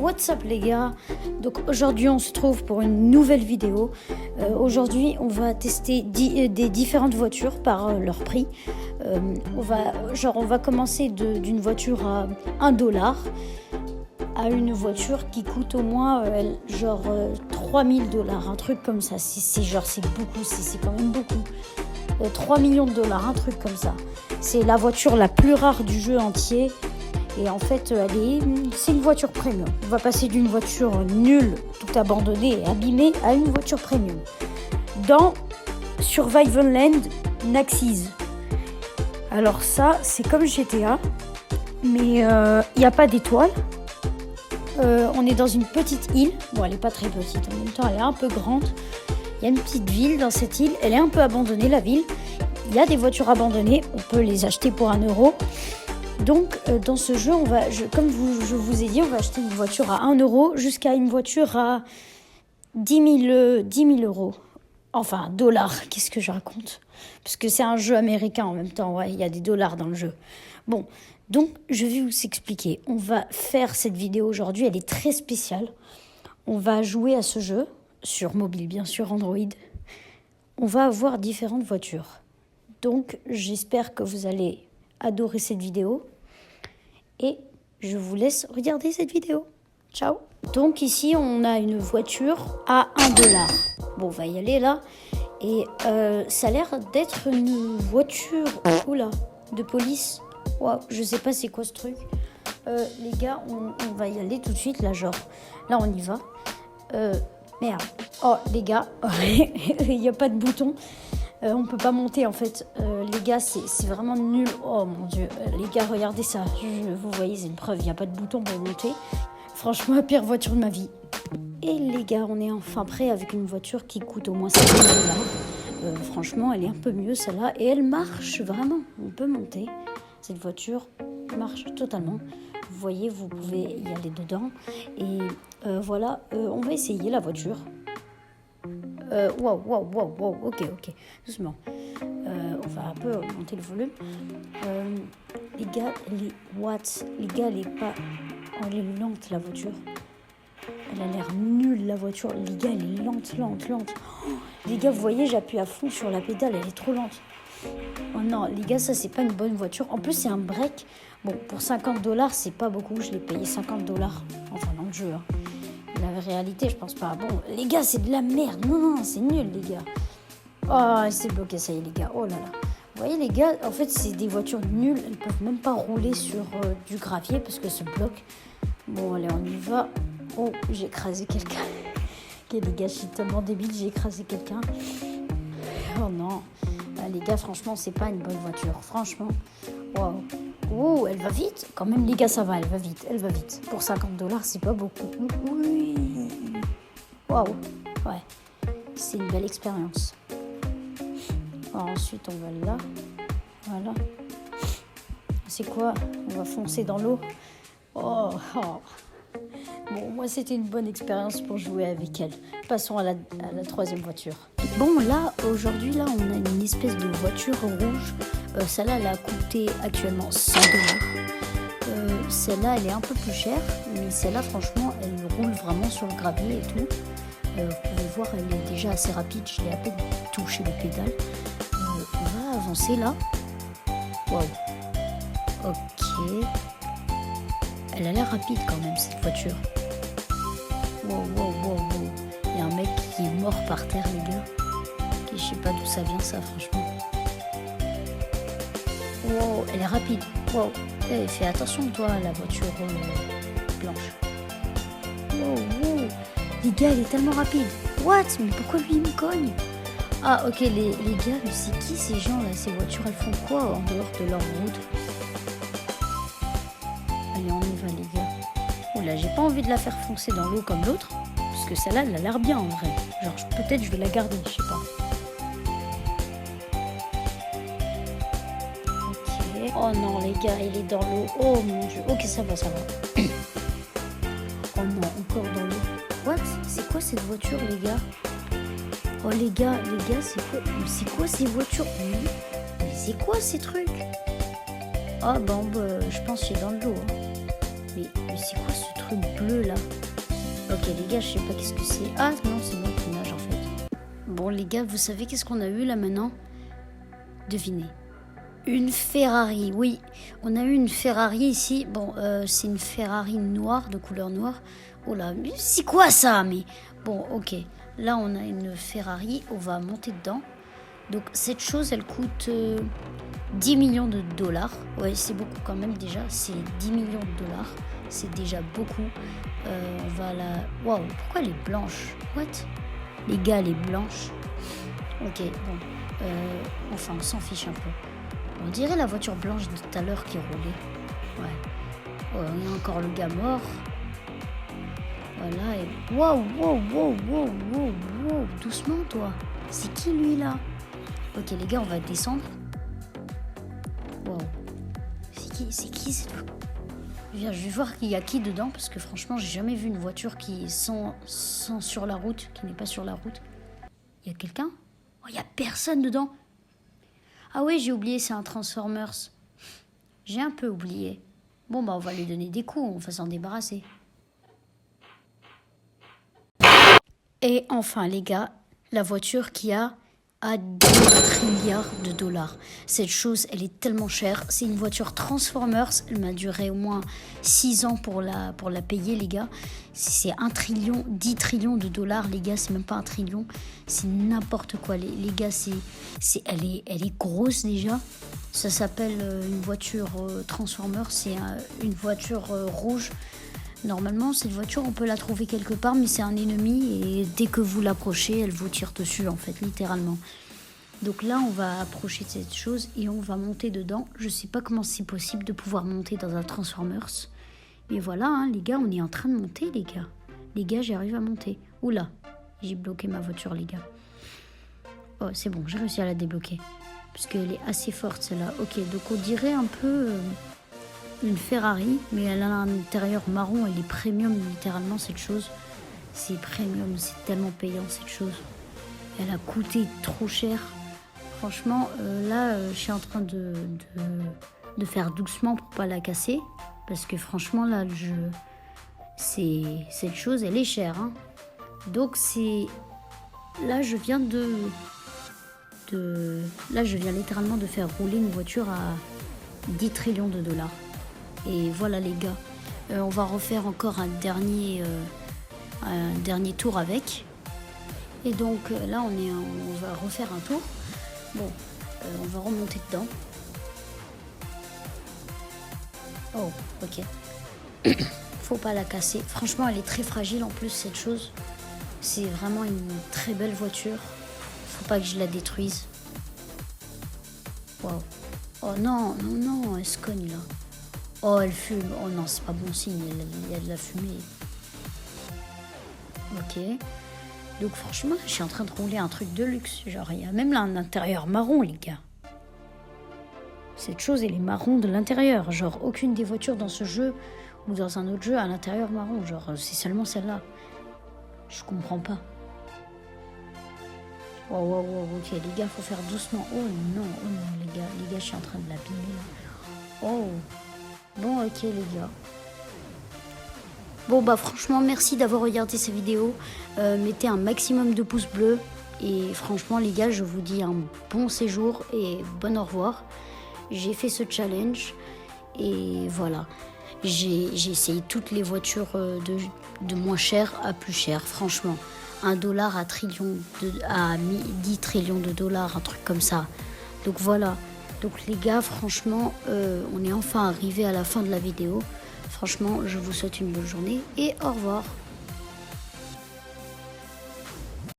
what's up les gars. Donc aujourd'hui on se trouve pour une nouvelle vidéo. Aujourd'hui on va tester des différentes voitures par leur prix. On va commencer d'une voiture à $1 à une voiture qui coûte au moins $3000, un truc comme ça. C'est beaucoup, c'est quand même beaucoup. 3 millions de dollars, un truc comme ça. C'est la voiture la plus rare du jeu entier. Et en fait, c'est une voiture premium. On va passer d'une voiture nulle, tout abandonnée et abîmée, à une voiture premium. Dans Survival Land Naxxes. Alors ça, c'est comme GTA, mais il n'y a pas d'étoiles. On est dans une petite île. Bon, elle n'est pas très petite. En même temps, elle est un peu grande. Il y a une petite ville dans cette île. Elle est un peu abandonnée, la ville. Il y a des voitures abandonnées. On peut les acheter pour €1. Donc, dans ce jeu, comme je vous ai dit, on va acheter une voiture à €1 jusqu'à une voiture à 10 000 euros. Enfin, dollars. Qu'est-ce que je raconte ? Parce que c'est un jeu américain en même temps. Ouais, il y a des dollars dans le jeu. Bon, donc, je vais vous expliquer. On va faire cette vidéo aujourd'hui. Elle est très spéciale. On va jouer à ce jeu. Sur mobile, bien sûr, Android. On va avoir différentes voitures. Donc, j'espère que vous allez adorer cette vidéo. Et je vous laisse regarder cette vidéo. Ciao. Donc, ici, on a une voiture à $1. Bon, on va y aller là. Et ça a l'air d'être une voiture de police. Wow, je sais pas c'est quoi ce truc. Les gars, on va y aller tout de suite. Là, là, on y va. Merde. Oh, les gars, il n'y a pas de bouton. On peut pas monter, en fait. Les gars, c'est vraiment nul. Oh, mon Dieu. Les gars, regardez ça. Vous voyez, c'est une preuve. Il n'y a pas de bouton pour monter. Franchement, la pire voiture de ma vie. Et les gars, on est enfin prêts avec une voiture qui coûte au moins $50. Franchement, elle est un peu mieux, celle-là. Et elle marche, vraiment. On peut monter. Cette voiture marche totalement. Vous voyez, vous pouvez y aller dedans. Et voilà, on va essayer la voiture. Wow, ok, doucement. On va un peu augmenter le volume. Les gars, elle est pas... Oh, elle est lente, la voiture. Elle a l'air nulle, la voiture. Les gars, elle est lente. Oh, les gars, vous voyez, j'appuie à fond sur la pédale, elle est trop lente. Oh non, les gars, ça, c'est pas une bonne voiture. En plus, c'est un break. Bon, pour $50, c'est pas beaucoup. Je l'ai payé $50. Enfin, dans le jeu, hein. La réalité, je pense pas. Bon, les gars, c'est de la merde. Non, c'est nul, les gars. Oh, c'est bloqué, ça y est, les gars. Oh là là. Vous voyez, les gars, en fait, c'est des voitures nulles. Elles peuvent même pas rouler sur du gravier parce que ça bloque. Bon, allez, on y va. Oh, j'ai écrasé quelqu'un. Ok, les gars, je suis tellement débile, j'ai écrasé quelqu'un. Oh non. Ah, les gars, franchement, c'est pas une bonne voiture. Franchement. Waouh. Oh, elle va vite. Quand même, les gars, ça va, elle va vite. Pour $50, c'est pas beaucoup. Oui. Waouh. Ouais. C'est une belle expérience. Alors, ensuite, on va là. Voilà. C'est quoi ? On va foncer dans l'eau. Oh. Bon, moi, c'était une bonne expérience pour jouer avec elle. Passons à la troisième voiture. Bon, là, aujourd'hui, là, on a une espèce de voiture rouge. Celle-là, elle a coûté actuellement $100. Celle-là, elle est un peu plus chère, mais celle-là, franchement, elle roule vraiment sur le gravier et tout. Vous pouvez voir, elle est déjà assez rapide. Je l'ai à peine touché les pédales. On va avancer là. Waouh. Ok. Elle a l'air rapide quand même, cette voiture. Wow. Il y a un mec qui est mort par terre, les gars. Je sais pas d'où ça vient, ça, franchement. Wow, elle est rapide. Wow. Hey, fais attention, toi, à la voiture blanche. Wow. Les gars, elle est tellement rapide. What ? Mais pourquoi lui, il me cogne ? Ah, ok, les gars, mais c'est qui ces gens, là ? Ces voitures, elles font quoi en dehors de leur route ? Allez, on y va, les gars. Oh là, j'ai pas envie de la faire foncer dans l'eau comme l'autre. Parce que celle-là, elle a l'air bien, en vrai. Genre, peut-être je vais la garder, je sais pas. Oh non, les gars, il est dans l'eau. Oh mon Dieu. Ok, ça va. Oh non, encore dans l'eau. What ? C'est quoi cette voiture, les gars ? Oh les gars, c'est quoi ces voitures ? Mais c'est quoi ces trucs ? Ah bon, je pense que c'est dans le lot. Hein. Mais c'est quoi ce truc ? truc bleu là. Ok les gars, je sais pas qu'est-ce que c'est. Ah non, c'est moi qui nage en fait. Bon les gars, vous savez qu'est-ce qu'on a eu là maintenant? Devinez. Une Ferrari, oui. On a eu une Ferrari ici. Bon, c'est une Ferrari noire, de couleur noire. Oh là, mais c'est quoi ça? Mais bon, ok. Là, on a une Ferrari. On va monter dedans. Donc, cette chose, elle coûte 10 millions de dollars. Ouais, c'est beaucoup quand même déjà. C'est 10 millions de dollars. C'est déjà beaucoup. On va la... Waouh, pourquoi elle est blanche? What? Les gars, elle est blanche. Ok, bon. Enfin, on s'en fiche un peu. On dirait la voiture blanche de tout à l'heure qui roulait. Ouais. Oh, il y a encore le gars mort. Voilà. Et... Wow, wow, wow, wow, wow, wow. Doucement, toi. C'est qui, lui, là? Ok, les gars, on va descendre. Wow. C'est qui, c'est tout? Je vais voir qu'il y a qui dedans, parce que franchement, j'ai jamais vu une voiture qui est sans sur la route, qui n'est pas sur la route. Il y a quelqu'un? Oh, il y a personne dedans. Ah oui, j'ai oublié, c'est un Transformers. J'ai un peu oublié. Bon, bah on va lui donner des coups, on va s'en débarrasser. Et enfin, les gars, la voiture qui a à 2 trilliards de dollars. Cette chose, elle est tellement chère. C'est une voiture Transformers. Elle m'a duré au moins 6 ans pour la payer, les gars. C'est 1 trillion, 10 trillions de dollars, les gars. C'est même pas 1 trillion. C'est n'importe quoi, les gars. Elle est grosse déjà. Ça s'appelle une voiture Transformers. C'est une voiture rouge. Normalement, cette voiture, on peut la trouver quelque part, mais c'est un ennemi et dès que vous l'approchez, elle vous tire dessus, en fait, littéralement. Donc là, on va approcher de cette chose et on va monter dedans. Je sais pas comment c'est possible de pouvoir monter dans un Transformers. Mais voilà, hein, les gars, on est en train de monter, les gars. Les gars, j'arrive à monter. Oula, j'ai bloqué ma voiture, les gars. Oh, c'est bon, j'ai réussi à la débloquer. Parce qu'elle est assez forte, celle-là. Ok, donc on dirait un peu... une Ferrari, mais elle a un intérieur marron, elle est premium littéralement cette chose. C'est premium, c'est tellement payant cette chose. Elle a coûté trop cher. Franchement, là, je suis en train de faire doucement pour pas la casser. Parce que franchement, là, cette chose, elle est chère. Hein. Donc c'est... Là, je viens Là, je viens littéralement de faire rouler une voiture à 10 trillions de dollars. Et voilà les gars, on va refaire encore un dernier tour avec. Et donc là on va refaire un tour. Bon, on va remonter dedans. Oh, ok. Faut pas la casser. Franchement, elle est très fragile en plus cette chose. C'est vraiment une très belle voiture. Faut pas que je la détruise. Wow. Oh non, non, non, elle se cogne là. Oh, elle fume. Oh non, c'est pas bon signe, il y a de la fumée. Ok. Donc franchement, je suis en train de rouler un truc de luxe. Genre, il y a même là un intérieur marron, les gars. Cette chose, elle est marron de l'intérieur. Genre, aucune des voitures dans ce jeu ou dans un autre jeu a un intérieur marron. Genre, c'est seulement celle-là. Je comprends pas. Wow, wow, wow, ok, les gars, faut faire doucement. Oh non, les gars, je suis en train de l'abîmer là. Oh. Bon, ok les gars. Bon bah franchement merci d'avoir regardé cette vidéo. Mettez un maximum de pouces bleus. Et franchement les gars, je vous dis un bon séjour et bon au revoir. J'ai fait ce challenge. Et voilà. J'ai essayé toutes les voitures de moins cher à plus cher. Franchement. $1 à 10 trillions de dollars. Un truc comme ça. Donc voilà. Donc les gars, franchement, on est enfin arrivé à la fin de la vidéo. Franchement, je vous souhaite une bonne journée et au revoir.